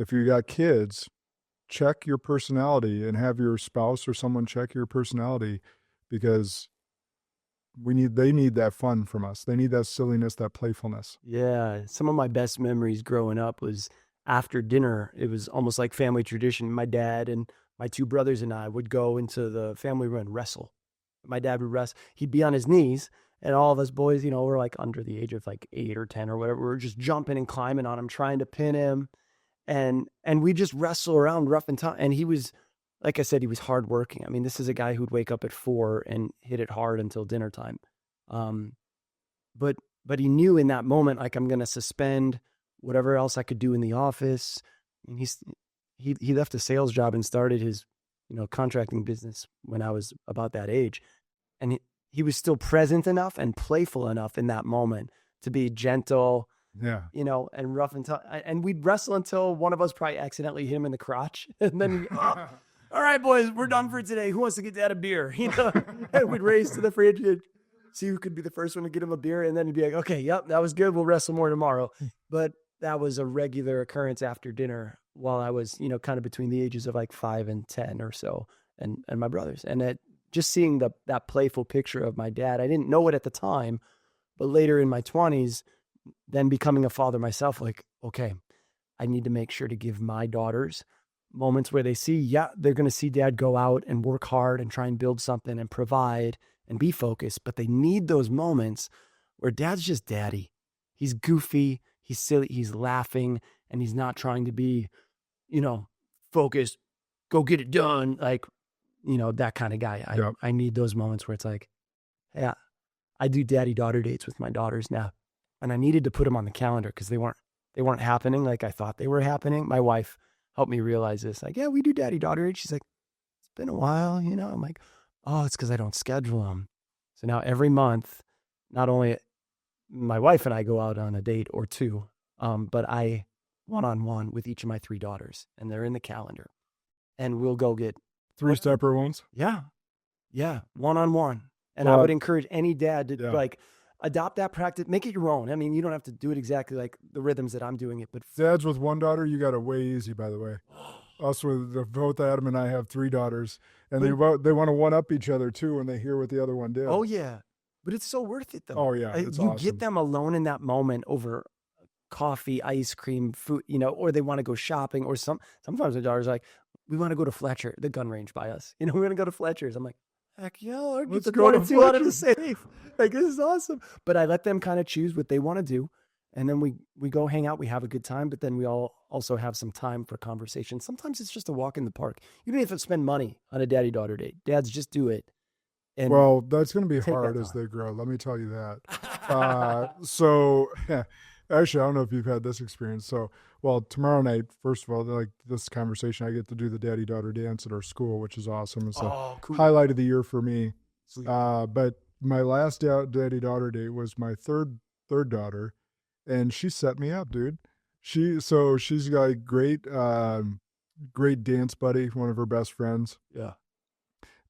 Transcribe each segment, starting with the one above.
if you got kids, check your personality and have your spouse or someone check your personality, because they need that fun from us. They need that silliness, that playfulness. Yeah. Some of my best memories growing up was after dinner. It was almost like family tradition. My dad and my two brothers and I would go into the family room and wrestle. My dad would wrestle. He'd be on his knees, and all of us boys, we're like under the age of like 8 or 10 or whatever. We're just jumping and climbing on him, trying to pin him. And we just wrestle around rough and tough. And he was, like I said, he was hardworking. I mean, this is a guy who'd wake up at 4 and hit it hard until dinner time. Um, but he knew in that moment, like, I'm going to suspend whatever else I could do in the office. And he left a sales job and started his, contracting business when I was about that age. And he was still present enough and playful enough in that moment to be gentle, Yeah. and rough and tough. And we'd wrestle until one of us probably accidentally hit him in the crotch. And then, all right, boys, we're done for today. Who wants to get that a beer? And we'd race to the fridge and see who could be the first one to get him a beer. And then he'd be like, okay, yep, that was good. We'll wrestle more tomorrow. But that was a regular occurrence after dinner while I was, kind of between the ages of like 5 and 10 or so, and my brothers. And just seeing that playful picture of my dad, I didn't know it at the time, but later in my 20s, then becoming a father myself, like, okay, I need to make sure to give my daughters moments where they see, they're going to see dad go out and work hard and try and build something and provide and be focused, but they need those moments where dad's just daddy. He's goofy, he's silly, he's laughing, and he's not trying to be, focused, go get it done. Like, that kind of guy. Yep. I need those moments where it's like, yeah, I do daddy-daughter dates with my daughters now. And I needed to put them on the calendar because they weren't happening like I thought they were happening. My wife helped me realize this. Like, yeah, we do daddy-daughter dates. She's like, it's been a while, I'm like, oh, it's because I don't schedule them. So now every month, not only my wife and I go out on a date or two, but I one-on-one with each of my 3 daughters, and they're in the calendar. And we'll go get 3 separate ones. Yeah. One-on-one. And I would encourage any dad to like adopt that practice, make it your own. I mean, you don't have to do it exactly like the rhythms that I'm doing it, but dads with 1 daughter, you got it way easy, by the way. Us with both Adam and I have 3 daughters, and they want to one up each other too when they hear what the other one did. Oh yeah. But it's so worth it though. Oh yeah. It's you awesome. Get them alone in that moment over coffee, ice cream, food, or they want to go shopping, or sometimes the daughters are like, we want to go to Fletcher, the gun range by us. We're going to go to Fletcher's. I'm like, heck yeah, let's go to 2 out of the safe. Like, this is awesome. But I let them kind of choose what they want to do. And then we go hang out, we have a good time, but then we all also have some time for conversation. Sometimes it's just a walk in the park. You don't have to spend money on a daddy-daughter date. Dads, just do it. And well, that's going to be hard as they grow. Let me tell you that. So actually, I don't know if you've had this experience. So, well, tomorrow night, first of all, like this conversation, I get to do the daddy-daughter dance at our school, which is awesome. It's a highlight of the year for me. But my last daddy-daughter date was my third daughter, and she set me up, dude. She's got a great dance buddy, one of her best friends. Yeah.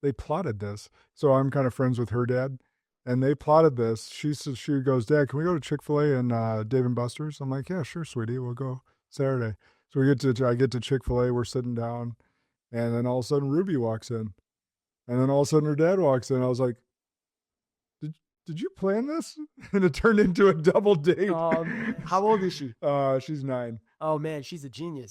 They plotted this. So I'm kind of friends with her dad. And they plotted this. She goes, Dad, can we go to Chick-fil-A and Dave & Buster's? I'm like, yeah, sure, sweetie. We'll go Saturday. So I get to Chick-fil-A. We're sitting down. And then all of a sudden, Ruby walks in. And then all of a sudden, her dad walks in. I was like, did you plan this? And it turned into a double date. How old is she? She's 9. Oh, man, she's a genius.